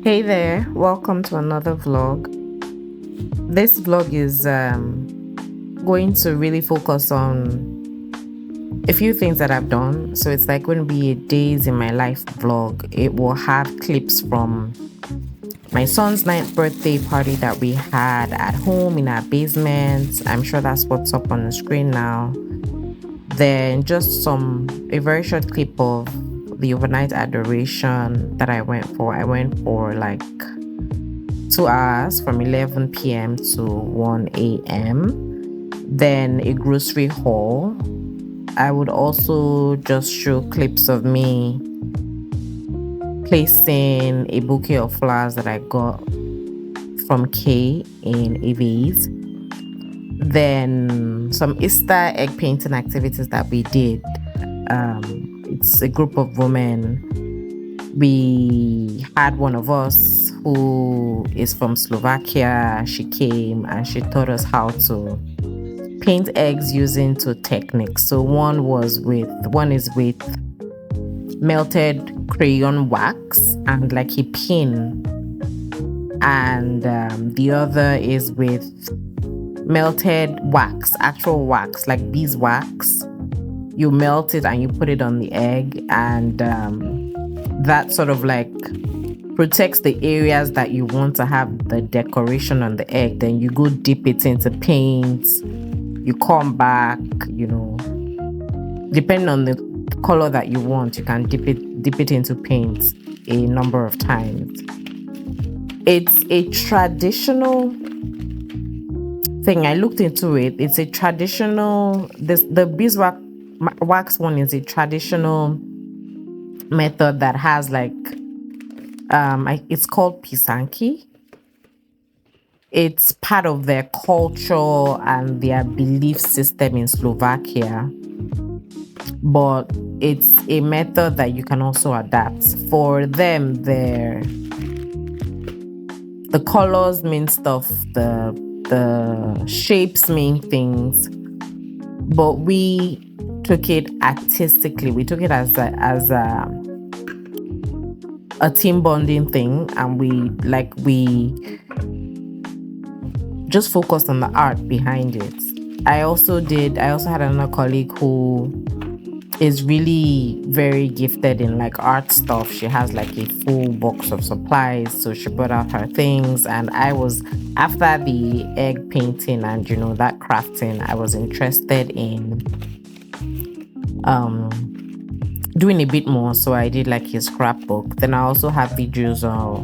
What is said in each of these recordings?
Hey there, welcome to another vlog. This vlog is going to really focus on a few things that I've done. So it's like going to be a days in my life vlog. It will have clips from my son's 9th birthday party that we had at home in our basement. I'm sure that's what's up on the screen now. Then just a very short clip of the overnight adoration that I went for. I went for like 2 hours from 11 p.m. to 1 a.m. Then a grocery haul. I would also just show clips of me placing a bouquet of flowers that I got from Kay in a vase. Then some Easter egg painting activities that we did. It's a group of women. We had one of us who is from Slovakia. She came and she taught us how to paint eggs using two techniques. So one is with melted crayon wax and like a pin, and the other is with melted wax, actual wax, like beeswax. You melt it and you put it on the egg, and that sort of like protects the areas that you want to have the decoration on the egg. Then you go dip it into paint. You come back, depending on the color that you want, you can dip it into paint a number of times. It's a traditional thing. I looked into it. It's a traditional, the beeswax wax one is a traditional method that has like it's called pisanki. It's part of their culture and their belief system in Slovakia, but it's a method that you can also adapt. For them, the colors mean stuff, the shapes mean things, but we took it artistically. We took it as a team bonding thing, and we just focused on the art behind it. I also had another colleague who is really very gifted in like art stuff. She has like a full box of supplies, so she brought out her things, and I was, after the egg painting and that crafting, I was interested in doing a bit more, so I did like a scrapbook. Then I also have videos or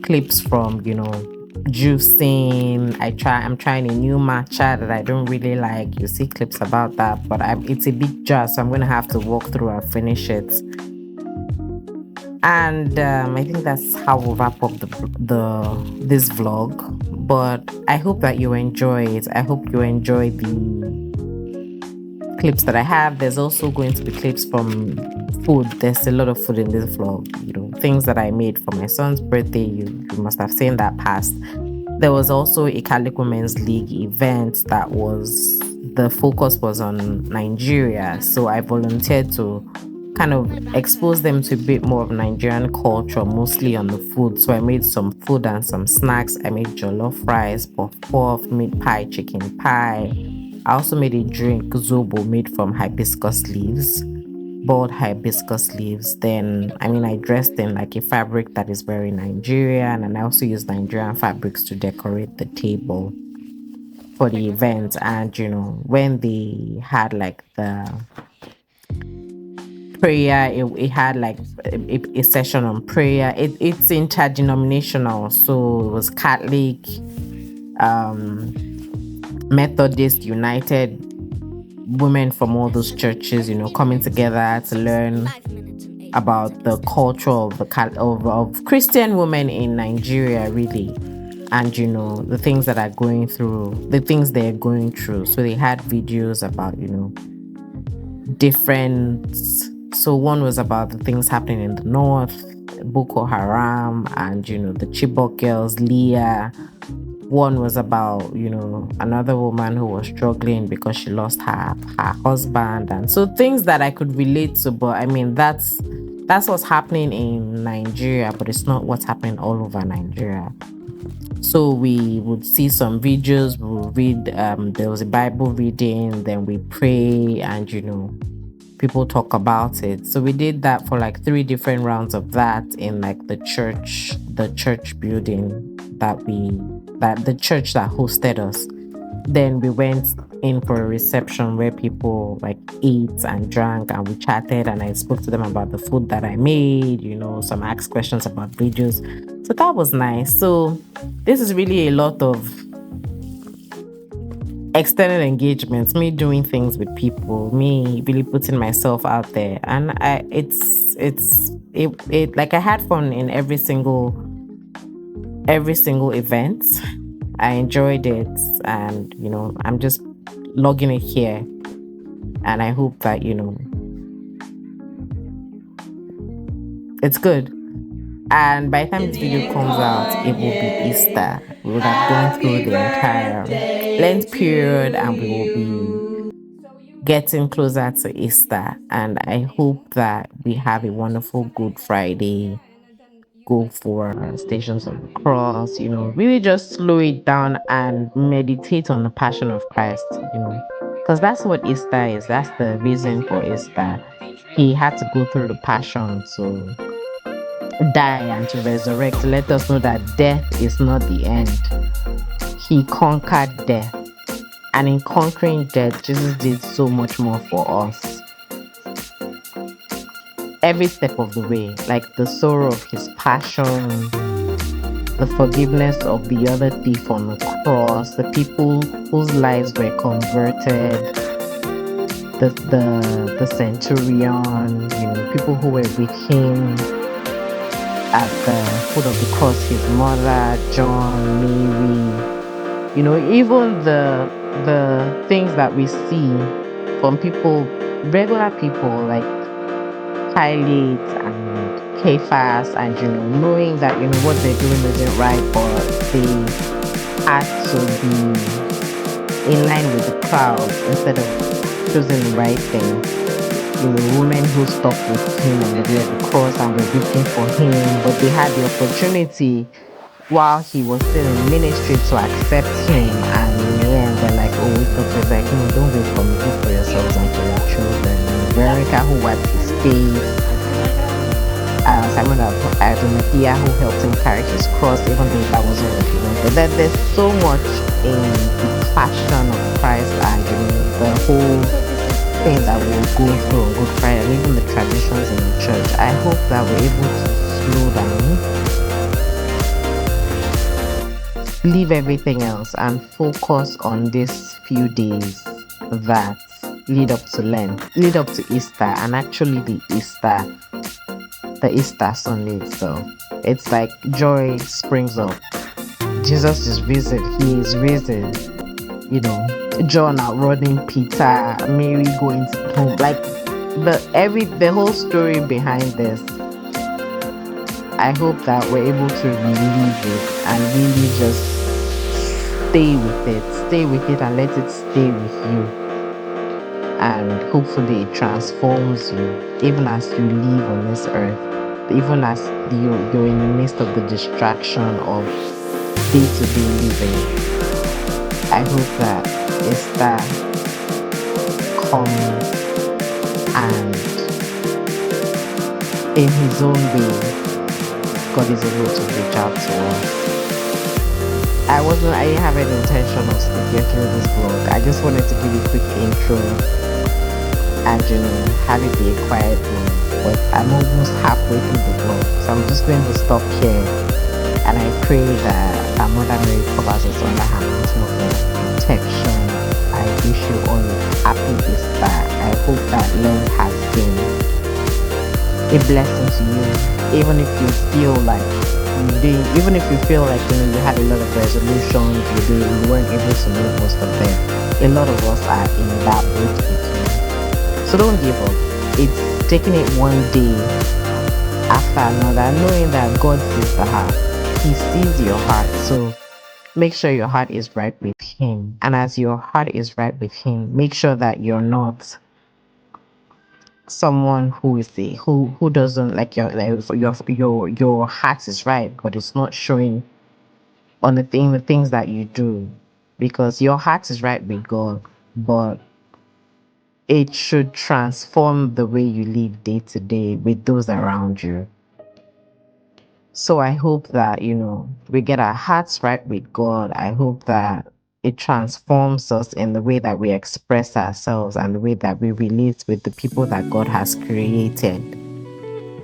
clips from juicing. I'm trying a new matcha that I don't really like. You see clips about that, but it's a big jar, so I'm gonna have to walk through and finish it. And I think that's how we'll wrap up this vlog. But I hope that you enjoy it. I hope you enjoy the clips that I have. There's also going to be clips from food. There's a lot of food in this vlog, things that I made for my son's birthday. You must have seen that past. There was also a Catholic Women's League event that the focus was on Nigeria, so I volunteered to kind of expose them to a bit more of Nigerian culture, mostly on the food. So I made some food and some snacks. I made jollof rice, puff, meat pie, chicken pie. I also made a drink, zobo, made from hibiscus leaves, boiled hibiscus leaves. Then, I dressed in like a fabric that is very Nigerian, and I also used Nigerian fabrics to decorate the table for the event. And, when they had like the prayer, it had like a session on prayer. It's inter-denominational, so it was Catholic, Methodist, United, women from all those churches, coming together to learn about the culture of Christian women in Nigeria, really, and the things that are going through, the things they're going through. So they had videos about different. So one was about the things happening in the north, Boko Haram, and the Chibok girls, Leah. One was about, another woman who was struggling because she lost her husband. And so things that I could relate to, but that's That's what's happening in Nigeria, but it's not what's happening all over Nigeria. So we would see some videos, we would read, there was a Bible reading, then we pray, and people talk about it. So we did that for like 3 different rounds of that in like the church building that the church that hosted us. Then we went in for a reception where people like ate and drank, and we chatted, and I spoke to them about the food that I made, some asked questions about videos. So that was nice. So this is really a lot of extended engagements, me doing things with people, me really putting myself out there. And it like I had fun in every single event. I enjoyed it, and I'm just logging it here, and I hope that it's good. And by the time this video comes out, it will be Easter. We would have gone through the entire Lent period, and we will be getting closer to Easter. And I hope that we have a wonderful Good Friday. Go for Stations of the Cross, really just slow it down and meditate on the Passion of Christ, because that's what Easter is. That's the reason for Easter. He had to go through the Passion to die and to resurrect, to let us know that death is not the end. He conquered death. And in conquering death, Jesus did so much more for us. Every step of the way, like the sorrow of his passion, the forgiveness of the other thief on the cross, the people whose lives were converted, the centurion, people who were with him at the foot of the cross, his mother, John, Mary, even the things that we see from people, regular people like Pilate and Caiaphas, and knowing that what they're doing isn't right, but they had to be in line with the crowd instead of choosing the right thing. Women who stopped with him on the day of the cross and were weeping for him, but they had the opportunity while he was still in ministry to accept him, and in the end they're like, oh, we thought it's like, don't wait for me, do for yourselves and for your children. Veronica, who wiped his face, Simon Adomatia, who helped him carry his cross, even though that wasn't what he wanted. That there's so much in the passion of Christ, and the whole thing that we'll go through on Good Friday, and even the traditions in the church. I hope that we're able to slow down, leave everything else, and focus on these few days that lead up to Lent, lead up to Easter, and actually the Easter Sunday itself. It's like joy springs up. Jesus is risen. He is risen. John outrunning Peter, Mary going to home. Like the whole story behind this. I hope that we're able to relieve it and really just stay with it and let it stay with you. And hopefully it transforms you even as you live on this earth, even as you're in the midst of the distraction of day-to-day living. I hope that Easter comes, and in his own way, God is able to reach out to us. I didn't have any intention of speaking through this vlog. I just wanted to give you a quick intro and have it be a quiet one. But I'm almost halfway through the vlog, so I'm just going to stop here. And I pray that our Mother Mary covers us under her mantle of protection. I wish you all a happy Easter. I hope that Lent has been a blessing to you, even if you feel like even if you feel like you had a lot of resolutions, you weren't able to make most of them. A lot of us are in that boat with you. So don't give up. It's taking it one day after another, knowing that God sees the heart. He sees your heart. So make sure your heart is right with him. And as your heart is right with him, make sure that you're not someone who is the who doesn't like your heart is right, but it's not showing on the things that you do, because your heart is right with God, but it should transform the way you live day to day with those around you. So I hope that, we get our hearts right with God. I hope that it transforms us in the way that we express ourselves and the way that we relate with the people that God has created,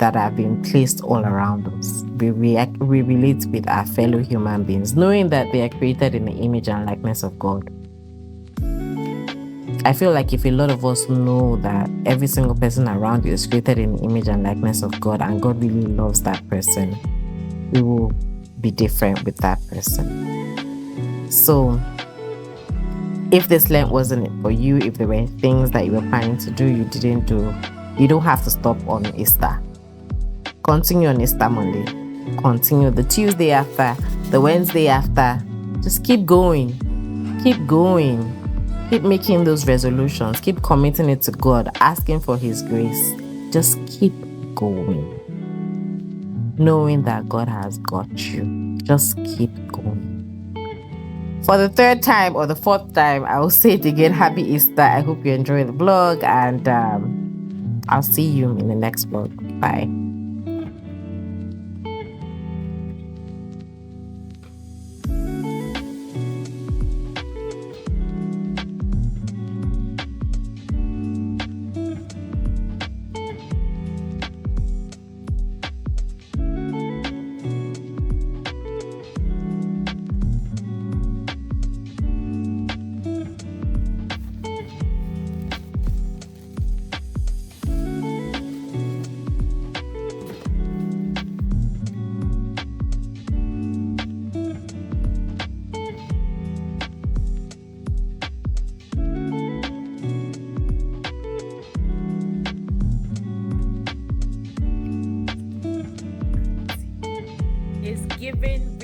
that have been placed all around us. We relate with our fellow human beings, knowing that they are created in the image and likeness of God. I feel like if a lot of us know that every single person around you is created in the image and likeness of God, and God really loves that person, we will be different with that person. So if this Lent wasn't it for you, if there were things that you were planning to do you didn't do, you don't have to stop on Easter. Continue on Easter Monday. Continue the Tuesday after, the Wednesday after. Just keep going. Keep going. Keep making those resolutions. Keep committing it to God, asking for His grace. Just keep going, knowing that God has got you. Just keep going. For the third time or the fourth time, I will say it again. Happy Easter. I hope you enjoy the vlog, and I'll see you in the next vlog. Bye. Is given